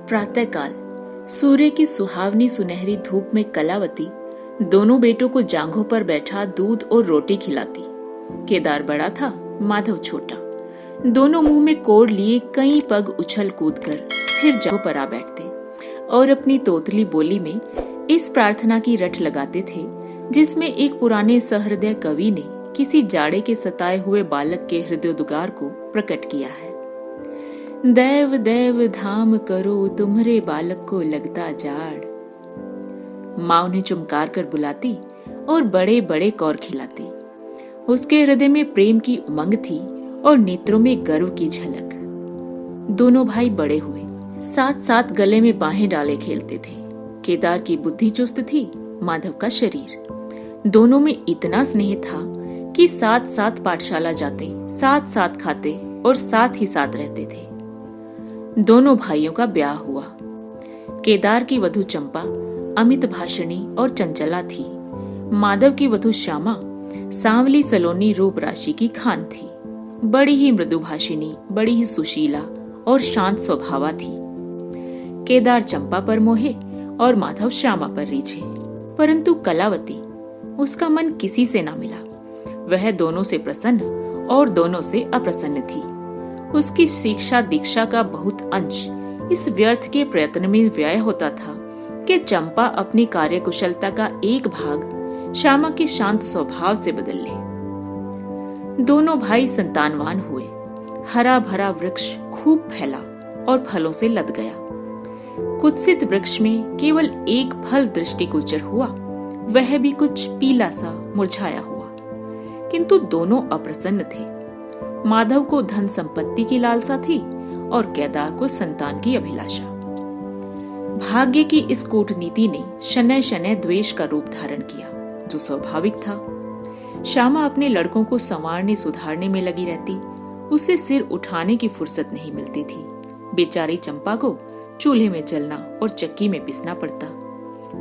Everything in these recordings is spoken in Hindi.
प्रातःकाल सूर्य की सुहावनी सुनहरी धूप में कलावती दोनों बेटों को जांघों पर बैठा दूध और रोटी खिलाती। केदार बड़ा था, माधव छोटा। दोनों मुंह में कोड़ लिए कई पग उछल कूद कर फिर जगह पर आ बैठते और अपनी तोतली बोली में इस प्रार्थना की रट लगाते थे जिसमें एक पुराने सहृदय कवि ने किसी जाड़े के सताए हुए बालक के हृदयोद्गार को प्रकट किया है। दैव दैव धाम करो तुम्हारे बालक को लगता जाड़। माँ उन्हें चुमकार कर बुलाती और बड़े बड़े कौर खिलाती। उसके हृदय में प्रेम की उमंग थी और नेत्रों में गर्व की झलक। दोनों भाई बड़े हुए, साथ साथ गले में बाहें डाले खेलते थे। केदार की बुद्धि चुस्त थी, माधव का शरीर। दोनों में इतना स्नेह था कि साथ साथ पाठशाला जाते, साथ साथ खाते और साथ ही साथ रहते थे। दोनों भाइयों का ब्याह हुआ। केदार की वधू चंपा अमित भाषणी और चंचला थी। माधव की वधू श्यामा सांवली सलोनी रूप राशि की खान थी। बड़ी ही मृदुभाषिणी, बड़ी ही सुशीला और शांत स्वभावा थी। केदार चंपा पर मोहे और माधव श्यामा पर रीझे, परंतु कलावती, उसका मन किसी से ना मिला। वह दोनों से प्रसन्न और दोनों से अप्रसन्न थी। उसकी शिक्षा दीक्षा का बहुत अंश इस व्यर्थ के प्रयत्न में व्यय होता था कि चंपा अपनी कार्यकुशलता का एक भाग श्यामा के शांत स्वभाव से बदल ले। दोनों भाई संतानवान हुए। हरा भरा वृक्ष खूब फैला और फलों से लद गया। कुत्सित वृक्ष में केवल एक फल दृष्टिगोचर हुआ, वह भी कुछ पीला सा मुरझाया हुआ। किंतु दोनों अप्रसन्न थे। माधव को धन संपत्ति की लालसा थी और केदार को संतान की अभिलाषा। भाग्य की इस कूटनीति ने शनय शनय द्वेष का रूप धारण किया, जो स्वाभाविक था। श्यामा अपने लड़कों को संवारने सुधारने में लगी रहती। उसे सिर उठाने की फुर्सत नहीं मिलती थी। बेचारी चंपा को चूल्हे में जलना और चक्की में पिसना पड़ता।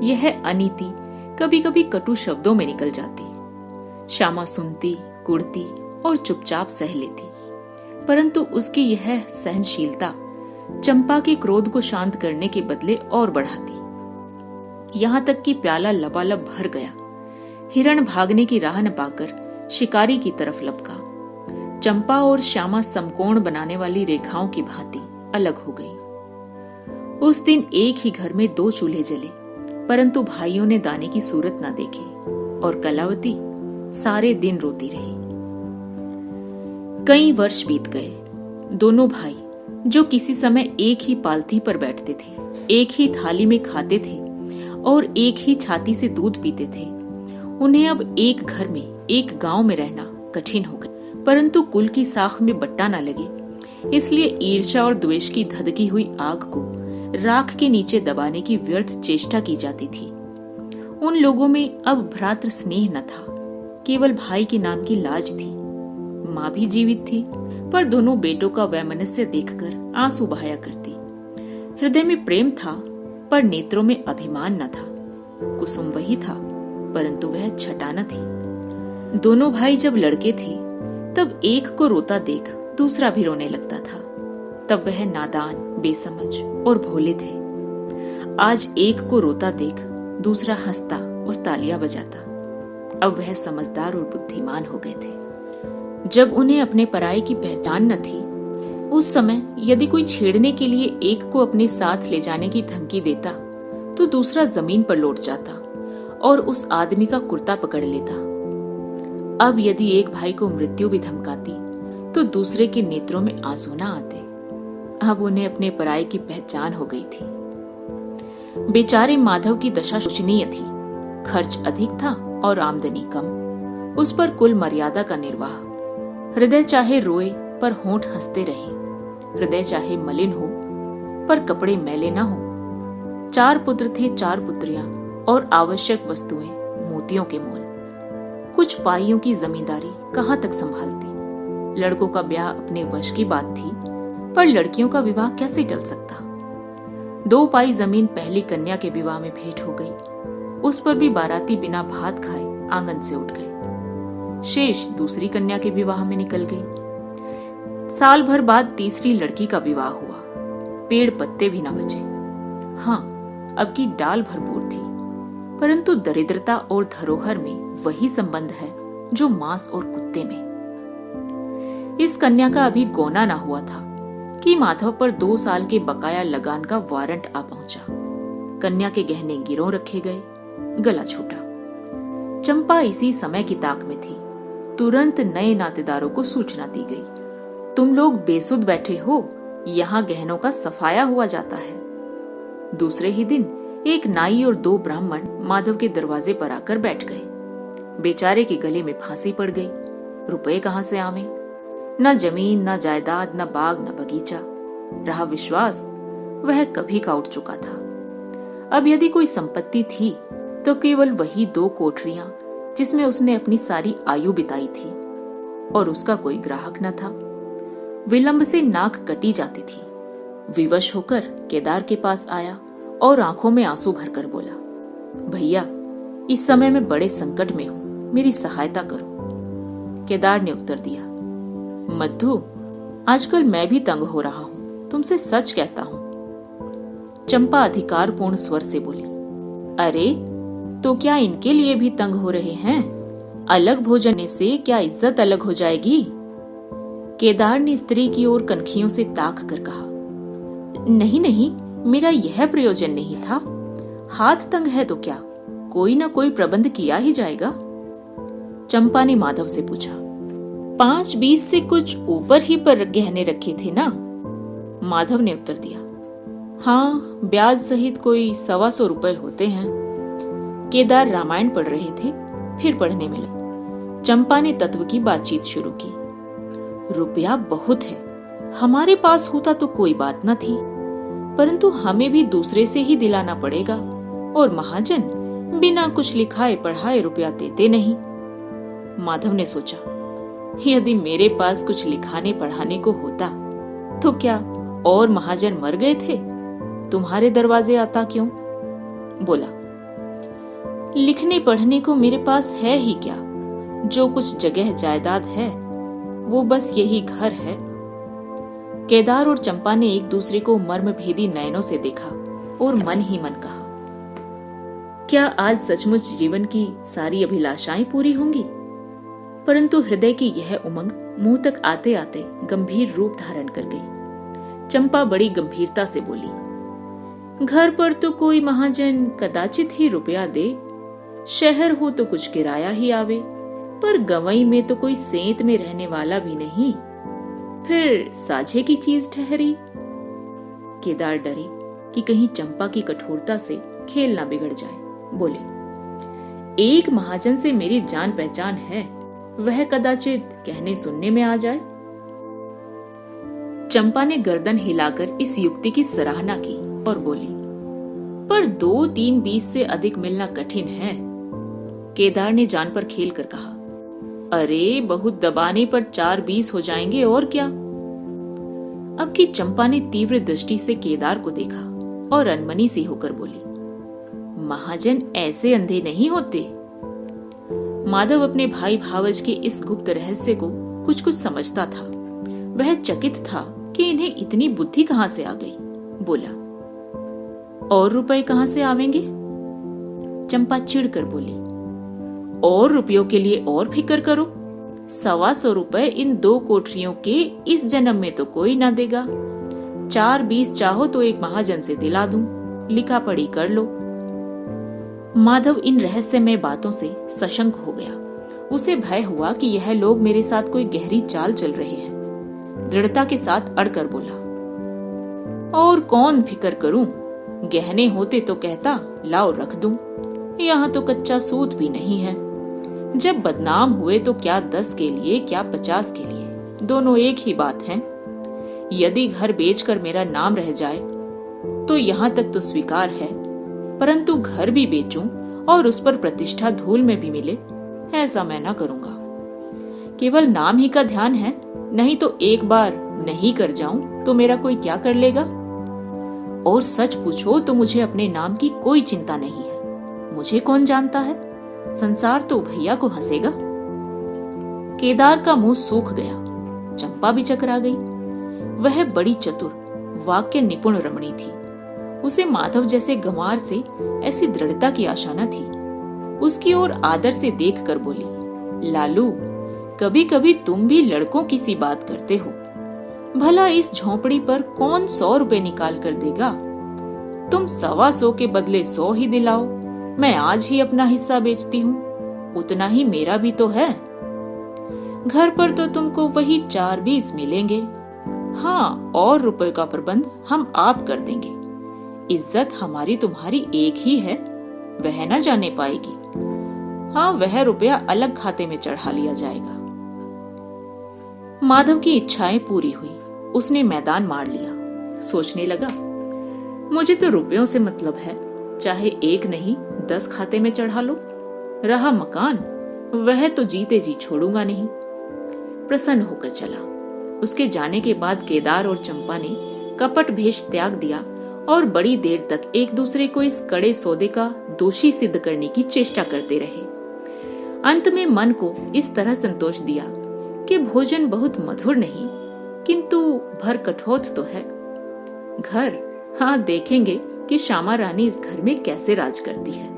यह अनीति कभी कभी कटु शब्दों में निकल जाती। श्यामा सुनती, कुड़ती और चुपचाप सह लेती, परंतु उसकी यह सहनशीलता चंपा के क्रोध को शांत करने के बदले और बढ़ाती। यहाँ तक कि प्याला लबालब भर गया। हिरण भागने की राह न पाकर शिकारी की तरफ लपका। चंपा और श्यामा समकोण बनाने वाली रेखाओं की भांति अलग हो गई। उस दिन एक ही घर में 2 चूल्हे जले, परंतु भाइयों ने दाने की सूरत न देखी और कलावती सारे दिन रोती रही। कई वर्ष बीत गए। दोनों भाई, जो किसी समय एक ही पालथी पर बैठते थे, एक ही थाली में खाते थे और एक ही छाती से दूध पीते थे, उन्हें अब एक घर में, एक गांव में रहना कठिन हो गया। परंतु कुल की साख में बट्टा न लगे, इसलिए ईर्ष्या और द्वेष की धधकी हुई आग को राख के नीचे दबाने की व्यर्थ चेष्टा की जाती थी। उन लोगों में अब भ्रातृ स्नेह न था, केवल भाई के नाम की लाज थी। माँ भी जीवित थी, पर दोनों बेटों का वैमनस्य देखकर आंसू बहाया करती। हृदय में प्रेम था, पर नेत्रों में अभिमान न था। कुसुम वही था, परंतु वह छटा न थी। दोनों भाई जब लड़के थे, तब एक को रोता देख दूसरा भी रोने लगता था। तब वह नादान, बेसमझ और भोले थे। आज एक को रोता देख दूसरा हंसता और तालियां बजाता। अब वह समझदार और बुद्धिमान हो गए थे। जब उन्हें अपने पराये की पहचान न थी, उस समय यदि कोई छेड़ने के लिए एक को अपने साथ ले जाने की धमकी देता, तो दूसरा जमीन पर लौट जाता और उस आदमी का कुर्ता पकड़ लेता। अब यदि एक भाई को मृत्यु भी धमकाती, तो दूसरे के नेत्रों में आंसू न आते। अब उन्हें अपने पराये की पहचान हो गई थी। बेचारे माधव की दशा शोचनीय थी। खर्च अधिक था और आमदनी कम। उस पर कुल मर्यादा का निर्वाह। हृदय चाहे रोए पर होंठ हंसते रहे। हृदय चाहे मलिन हो पर कपड़े मैले न हो। 4 पुत्र थे, 4 पुत्रियां और आवश्यक वस्तुएं मोतियों के मोल। कुछ पाइयों की जमींदारी कहाँ तक संभालती। लड़कों का ब्याह अपने वश की बात थी, पर लड़कियों का विवाह कैसे टल सकता। 2 पाई जमीन पहली कन्या के विवाह में भेंट हो गई। उस पर भी बाराती बिना भात खाए आंगन से उठ गए। शेष दूसरी कन्या के विवाह में निकल गई। साल भर बाद तीसरी लड़की का विवाह हुआ। पेड़ पत्ते भी न बचे। हाँ, अब की डाल भरपूर थी, परंतु दरिद्रता और धरोहर में वही संबंध है जो मांस और कुत्ते में। इस कन्या का अभी गौना ना हुआ था कि माधव पर 2 साल के बकाया लगान का वारंट आ पहुंचा। कन्या के गहने गिरों रखे गए, गला छूटा। चंपा इसी समय की ताक में थी। तुरंत नए नातेदारों को सूचना दी गई, तुम लोग बेसुध बैठे हो, यहाँ गहनों का सफाया हुआ जाता है। दूसरे ही दिन एक नाई और 2 ब्राह्मण माधव के दरवाजे पर आकर बैठ गए। बेचारे के गले में फांसी पड़ गई। रुपए कहाँ से आवे? न जमीन, न जायदाद, न बाग, न बगीचा। रहा विश्वास, वह कभी का उठ चुका था। अब यदि कोई संपत्ति थी तो केवल वही 2 कोठरियां जिसमें उसने अपनी सारी आयु बिताई थी, और उसका कोई ग्राहक न था। विलंब से नाक कटी जाती थी। विवश होकर केदार के पास आया और आंखों में आंसू भरकर बोला, भैया, इस समय मैं बड़े संकट में हूं, मेरी सहायता करो। केदार ने उत्तर दिया, मधु, आजकल मैं भी तंग हो रहा हूं, तुमसे सच कहता हूं। चंपा अधिकारपूर्ण स्वर से बोली, अरे तो क्या इनके लिए भी तंग हो रहे हैं? अलग भोजन से क्या इज्जत अलग हो जाएगी? केदार ने स्त्री की ओर कनखियों से ताक कर कहा, नहीं नहीं, मेरा यह प्रयोजन नहीं था। हाथ तंग है तो क्या, कोई ना कोई प्रबंध किया ही जाएगा। चंपा ने माधव से पूछा, 5-20 से कुछ ऊपर ही पर गहने रखे थे ना? माधव ने उत्तर दिया, हाँ, ब्याज सहित कोई 125 रुपए होते हैं। केदार रामायण पढ़ रहे थे, फिर पढ़ने मिले। चंपा ने तत्व की बातचीत शुरू की। रुपया बहुत है, हमारे पास होता तो कोई बात न थी, परंतु हमें भी दूसरे से ही दिलाना पड़ेगा, और महाजन बिना कुछ लिखाए पढ़ाए रुपया देते नहीं। माधव ने सोचा, यदि मेरे पास कुछ लिखाने पढ़ाने को होता तो क्या और महाजन मर गए थे? तुम्हारे दरवाजे आता क्यों? बोला, लिखने पढ़ने को मेरे पास है ही क्या? जो कुछ जगह जायदाद है वो बस यही घर है। केदार और चंपा ने एक दूसरे को मर्म भेदी नयनों से देखा और मन ही मन कहा, क्या आज सचमुच जीवन की सारी अभिलाषाएं पूरी होंगी? परंतु हृदय की यह उमंग मुंह तक आते आते गंभीर रूप धारण कर गई। चंपा बड़ी गंभीरता से बोली, घर पर तो कोई महाजन कदाचित ही रुपया दे, शहर हो तो कुछ किराया ही आवे, पर गवई में तो कोई सेंत में रहने वाला भी नहीं, फिर साझे की चीज ठहरी। केदार डरे कि कहीं चंपा की कठोरता से खेल ना बिगड़ जाए। बोले, एक महाजन से मेरी जान पहचान है, वह कदाचित कहने सुनने में आ जाए। चंपा ने गर्दन हिलाकर इस युक्ति की सराहना की और बोली, पर 2-3-20 से अधिक मिलना कठिन है। केदार ने जान पर खेल कर कहा, अरे बहुत दबाने पर 4-20 हो जाएंगे और क्या। अब की चंपा ने तीव्र दृष्टि से केदार को देखा और अनमनी सी होकर बोली, महाजन ऐसे अंधे नहीं होते। माधव अपने भाई भावज के इस गुप्त रहस्य को कुछ कुछ समझता था। वह चकित था कि इन्हें इतनी बुद्धि कहां से आ गई। बोला, और रुपए कहां से आवेंगे? चंपा चिढ़कर बोली, और रुपयों के लिए और फिक्र करो, 125 रुपए इन 2 कोठरियों के इस जन्म में तो कोई ना देगा। 4-20 चाहो तो एक महाजन से दिला दूं, लिखा पढ़ी कर लो। माधव इन रहस्यमय बातों से सशंक हो गया। उसे भय हुआ कि यह लोग मेरे साथ कोई गहरी चाल चल रहे हैं। दृढ़ता के साथ अड़कर बोला, और कौन फिक्र करूं? गहने होते तो कहता लाओ रख दूं, यहाँ तो कच्चा सूत भी नहीं है। जब बदनाम हुए तो क्या 10 के लिए क्या 50 के लिए, दोनों एक ही बात है। यदि घर बेचकर मेरा नाम रह जाए तो यहाँ तक तो स्वीकार है, परंतु घर भी बेचूं और उस पर प्रतिष्ठा धूल में भी मिले, ऐसा मैं ना करूंगा। केवल नाम ही का ध्यान है, नहीं तो एक बार नहीं कर जाऊं तो मेरा कोई क्या कर लेगा। और सच पूछो तो मुझे अपने नाम की कोई चिंता नहीं है। मुझे कौन जानता है, संसार तो भैया को हंसेगा। केदार का मुंह सूख गया। चंपा भी चकरा गई। वह बड़ी चतुर, वाक्य निपुण रमणी थी। उसे माधव जैसे गंवार से ऐसी दृढ़ता की आशा न थी। उसकी ओर आदर से देखकर बोली, लालू, कभी कभी तुम भी लड़कों की सी बात करते हो। भला इस झोंपड़ी पर कौन 100 रुपए निकाल कर देगा? तुम 125 के बदले 100 ही दिलाओ। मैं आज ही अपना हिस्सा बेचती हूँ, उतना ही मेरा भी तो है। घर पर तो तुमको वही 4-20 मिलेंगे। हाँ, और रुपए का प्रबंध हम आप कर देंगे। इज्जत हमारी तुम्हारी एक ही है, वह न जाने पाएगी। हाँ, वह रुपया अलग खाते में चढ़ा लिया जाएगा। माधव की इच्छाएं पूरी हुई। उसने मैदान मार लिया। सोचने लगा, मुझे तो रुपयों से मतलब है, चाहे एक नहीं 10 खाते में चढ़ा लो। रहा मकान, वह तो जीते जी छोड़ूंगा नहीं। प्रसन्न होकर चला। उसके जाने के बाद केदार और चंपा ने कपट भेष त्याग दिया और बड़ी देर तक एक दूसरे को इस कड़े सौदे का दोषी सिद्ध करने की चेष्टा करते रहे। अंत में मन को इस तरह संतोष दिया कि भोजन बहुत मधुर नहीं, किंतु भर कठोत तो है। घर, हाँ, देखेंगे कि श्यामा रानी इस घर में कैसे राज करती है।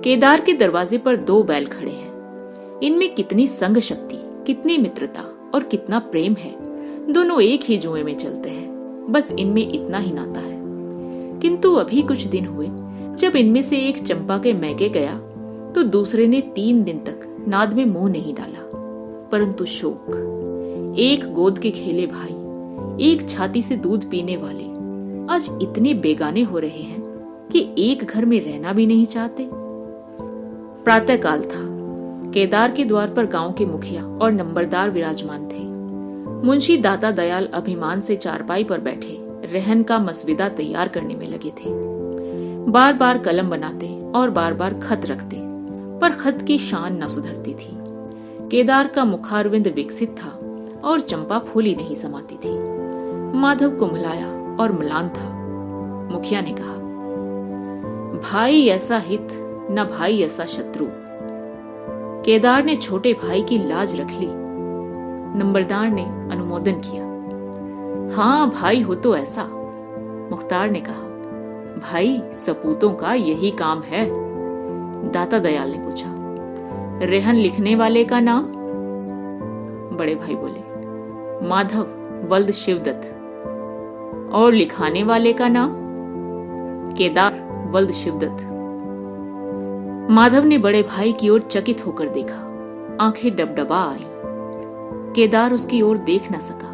केदार के दरवाजे पर 2 बैल खड़े हैं। इनमें कितनी संग शक्ति, कितनी मित्रता और कितना प्रेम है। दोनों एक ही जुए में चलते हैं, बस इनमें इतना ही नाता है। किंतु अभी कुछ दिन हुए जब इनमें से एक चंपा के मैके गया तो दूसरे ने 3 दिन तक नाद में मुंह नहीं डाला। परंतु शोक, एक गोद के खेले भाई, एक छाती से दूध पीने वाले आज इतने बेगाने हो रहे हैं कि एक घर में रहना भी नहीं चाहते। प्रातःकाल था। केदार के द्वार पर गांव के मुखिया और नंबरदार विराजमान थे। मुंशी दाता दयाल अभिमान से चारपाई पर बैठे रहन का मसविदा तैयार करने में लगे थे। बार बार कलम बनाते और बार बार खत रखते, पर खत की शान न सुधरती थी। केदार का मुखारविंद विकसित था और चंपा फूली नहीं समाती थी। माधव कुम्हलाया और म्लान था। मुखिया ने कहा, भाई ऐसा हित न भाई ऐसा शत्रु। केदार ने छोटे भाई की लाज रख ली। नंबरदार ने अनुमोदन किया। हाँ, भाई हो तो ऐसा। मुख्तार ने कहा, भाई सपूतों का यही काम है। दाता दयाल ने पूछा, रेहन लिखने वाले का नाम? बड़े भाई बोले, माधव वल्द शिवदत्त। और लिखाने वाले का नाम? केदार वल्द शिवदत्त। माधव ने बड़े भाई की ओर चकित होकर देखा। आंखें डबडबा आई। केदार उसकी ओर देख न सका।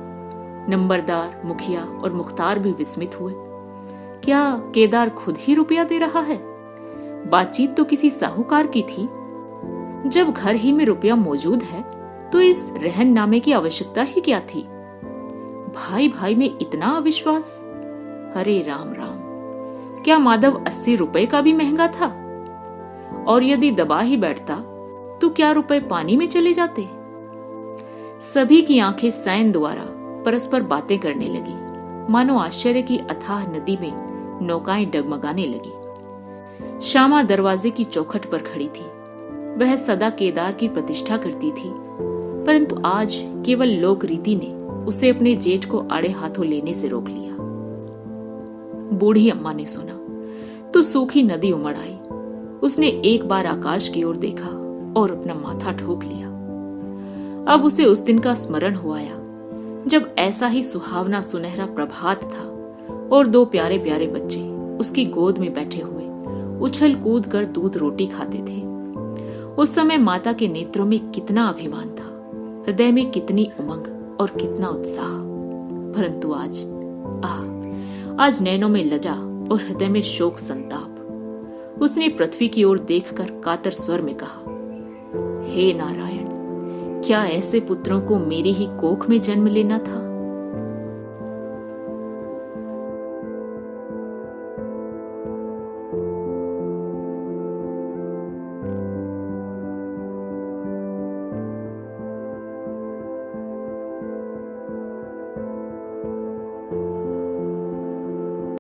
नंबरदार, मुखिया और मुख्तार भी विस्मित हुए। क्या केदार खुद ही रुपया दे रहा है? बातचीत तो किसी साहूकार की थी। जब घर ही में रुपया मौजूद है तो इस रहन नामे की आवश्यकता ही क्या थी? भाई भाई में इतना अविश्वास। हरे राम राम, क्या माधव 80 रुपए का भी महंगा था? और यदि दबा ही बैठता तो क्या रुपए पानी में चले जाते? सभी की आंखें सैन द्वारा परस्पर बातें करने लगी, मानो आश्चर्य की अथाह नदी में नौकाएं डगमगाने लगी। श्यामा दरवाजे की चौखट पर खड़ी थी। वह सदा केदार की प्रतिष्ठा करती थी, परंतु आज केवल लोक रीति ने उसे अपने जेठ को आड़े हाथों लेने से रोक लिया। बूढ़ी अम्मा ने सुना तो सूखी नदी उमड़ आई। उसने एक बार आकाश की ओर देखा और अपना माथा ठोक लिया। अब उसे उस दिन का स्मरण हो आया जब ऐसा ही सुहावना सुनहरा प्रभात था और 2 प्यारे प्यारे बच्चे उसकी गोद में बैठे हुए उछल कूद कर दूध रोटी खाते थे। उस समय माता के नेत्रों में कितना अभिमान था, हृदय में कितनी उमंग और कितना उत्साह। परंतु आज नैनों में लजा और हृदय में शोक संताप। उसने पृथ्वी की ओर देखकर कातर स्वर में कहा, हे नारायण, क्या ऐसे पुत्रों को मेरी ही कोख में जन्म लेना था?